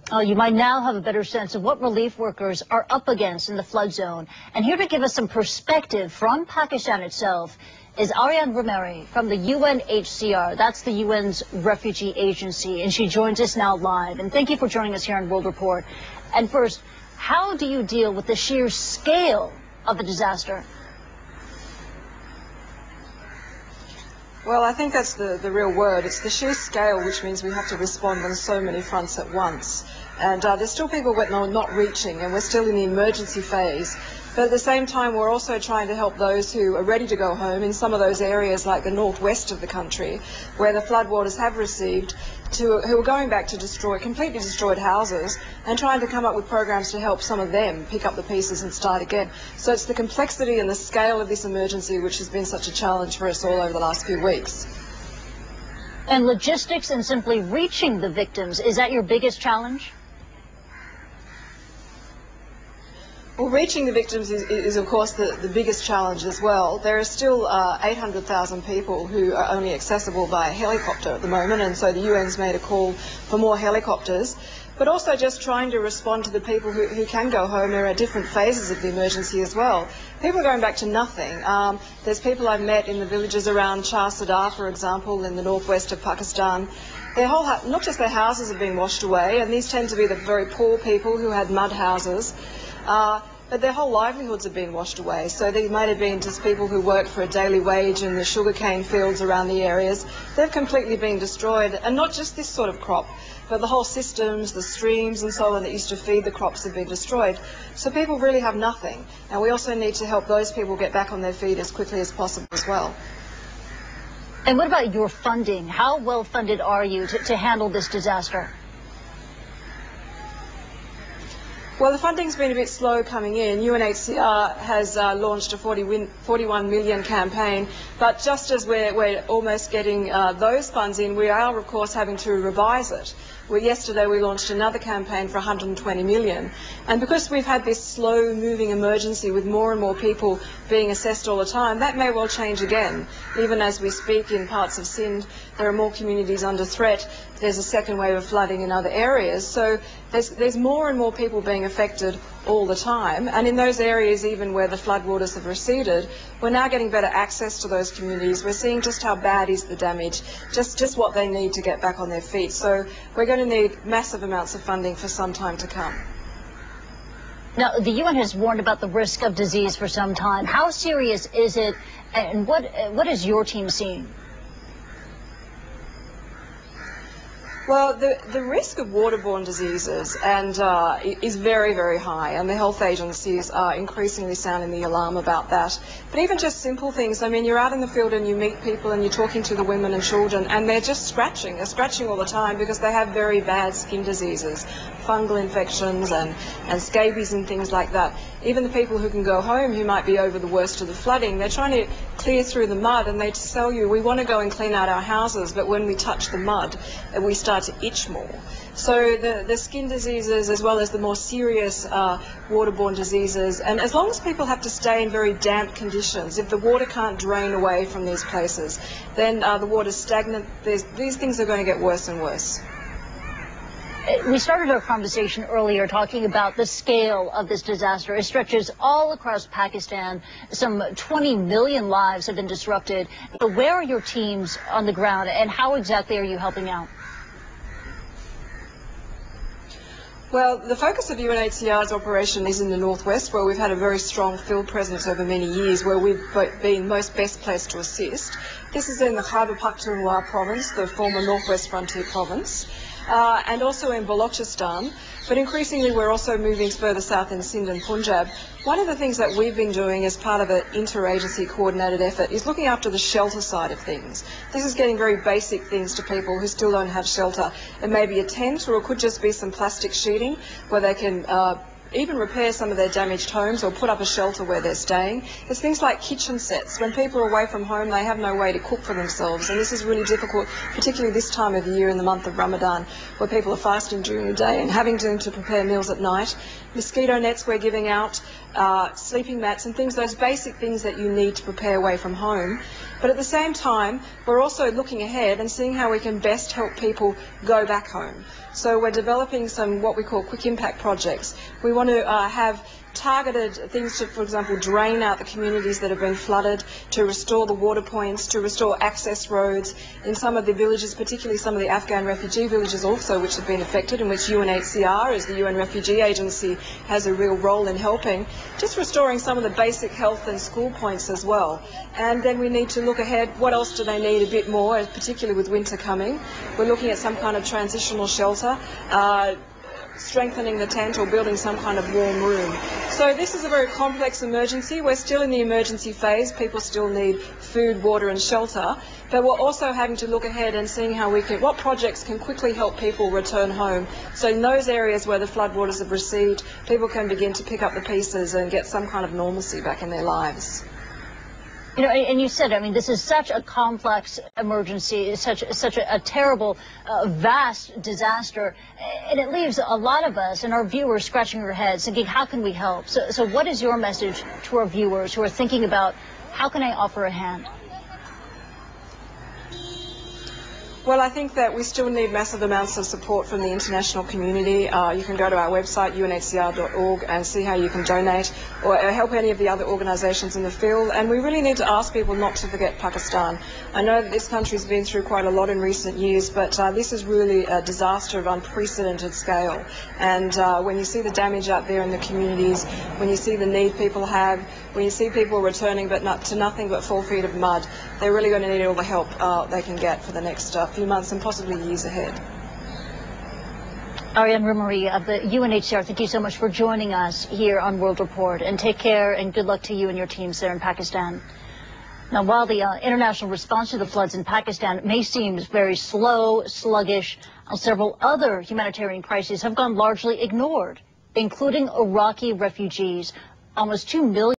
You might now have a better sense of what relief workers are up against in the flood zone. And here to give us some perspective from Pakistan itself is Ariane Rummery from the UNHCR. That's the UN's refugee agency, and she joins us now live. And thank you for joining us here on World Report. And first, how do you deal with the sheer scale of the disaster? Well, I think that's the real word. It's the sheer scale, which means we have to respond on so many fronts at once. And there's still people we're not reaching, and we're still in the emergency phase. But at the same time, we're also trying to help those who are ready to go home in some of those areas like the northwest of the country, where the floodwaters have received, who are going back to completely destroyed houses, and trying to come up with programs to help some of them pick up the pieces and start again. So it's the complexity and the scale of this emergency which has been such a challenge for us all over the last few weeks. And logistics and simply reaching the victims, is that your biggest challenge? Well, reaching the victims is of course, the biggest challenge as well. There are still 800,000 people who are only accessible by helicopter at the moment, and so the UN's made a call for more helicopters. But also just trying to respond to the people who can go home. There are different phases of the emergency as well. People are going back to nothing. There's people I've met in the villages around Char Sadar, for example, in the northwest of Pakistan. Their whole, not just their houses have been washed away, and these tend to be the very poor people who had mud houses. But their whole livelihoods have been washed away. So they might have been just people who work for a daily wage in the sugarcane fields around the areas. They've completely been destroyed, and not just this sort of crop, but the whole systems, the streams and so on that used to feed the crops have been destroyed. So people really have nothing, and we also need to help those people get back on their feet as quickly as possible as well. And what about your funding? How well funded are you to handle this disaster? Well, the funding's been a bit slow coming in. UNHCR has launched a 41 million campaign, but just as we're almost getting those funds in, we are, of course, having to revise it. Yesterday we launched another campaign for 120 million, and because we've had this slow-moving emergency with more and more people being assessed all the time, that may well change again. Even as we speak in parts of Sindh, there are more communities under threat. There's a second wave of flooding in other areas, so there's more and more people being affected all the time, and in those areas even where the floodwaters have receded, we're now getting better access to those communities. We're seeing just how bad is the damage, just what they need to get back on their feet. So we're going to need massive amounts of funding for some time to come. Now, the UN has warned about the risk of disease for some time. How serious is it, and what is your team seeing? Well, the risk of waterborne diseases is very, very high, and the health agencies are increasingly sounding the alarm about that. But even just simple things, I mean, you're out in the field and you meet people and you're talking to the women and children, and they're just scratching. They're scratching all the time because they have very bad skin diseases, fungal infections and scabies and things like that. Even the people who can go home, who might be over the worst of the flooding, they're trying to clear through the mud, and they tell you, we want to go and clean out our houses, but when we touch the mud, we start to itch more. So the skin diseases, as well as the more serious waterborne diseases, and as long as people have to stay in very damp conditions, if the water can't drain away from these places, then the water's stagnant. These things are going to get worse and worse. We started our conversation earlier talking about the scale of this disaster. It stretches all across Pakistan. Some 20 million lives have been disrupted. So where are your teams on the ground, and how exactly are you helping out? Well, the focus of UNHCR's operation is in the northwest, where we've had a very strong field presence over many years, where we've been most best placed to assist. This is in the Khyber Pakhtunkhwa province, the former Northwest Frontier province, and also in Balochistan. But increasingly we're also moving further south in Sindh and Punjab. One of the things that we've been doing as part of an interagency coordinated effort is looking after the shelter side of things. This is getting very basic things to people who still don't have shelter. It may be a tent, or it could just be some plastic sheeting where they can even repair some of their damaged homes or put up a shelter where they're staying. It's things like kitchen sets. When people are away from home, they have no way to cook for themselves, and this is really difficult, particularly this time of year in the month of Ramadan, where people are fasting during the day and having to prepare meals at night. Mosquito nets we're giving out, sleeping mats and things, those basic things that you need to prepare away from home. But at the same time, we're also looking ahead and seeing how we can best help people go back home. So we're developing some what we call quick impact projects. We want to have targeted things to, for example, drain out the communities that have been flooded, to restore the water points, to restore access roads in some of the villages, particularly some of the Afghan refugee villages also, which have been affected, in which UNHCR, as the UN Refugee Agency, has a real role in helping, just restoring some of the basic health and school points as well. And then we need to look ahead, what else do they need a bit more, particularly with winter coming. We're looking at some kind of transitional shelter, strengthening the tent or building some kind of warm room. So this is a very complex emergency. We're still in the emergency phase. People still need food, water and shelter. But we're also having to look ahead and seeing how we can, what projects can quickly help people return home. So in those areas where the floodwaters have receded, people can begin to pick up the pieces and get some kind of normalcy back in their lives. You know, and you said, I mean, this is such a complex emergency, such a terrible, vast disaster, and it leaves a lot of us and our viewers scratching their heads thinking, how can we help? So what is your message to our viewers who are thinking about, how can I offer a hand? Well, I think that we still need massive amounts of support from the international community. You can go to our website, UNHCR.org, and see how you can donate or help any of the other organisations in the field. And we really need to ask people not to forget Pakistan. I know that this country's been through quite a lot in recent years, but this is really a disaster of unprecedented scale. And when you see the damage out there in the communities, when you see the need people have, when you see people returning but not to nothing but 4 feet of mud, they're really going to need all the help they can get for the next few months and possibly years ahead. Ariane Rummery of the UNHCR, thank you so much for joining us here on World Report, and take care and good luck to you and your teams there in Pakistan. Now, while the international response to the floods in Pakistan may seem very slow, sluggish, several other humanitarian crises have gone largely ignored, including Iraqi refugees. Almost 2 million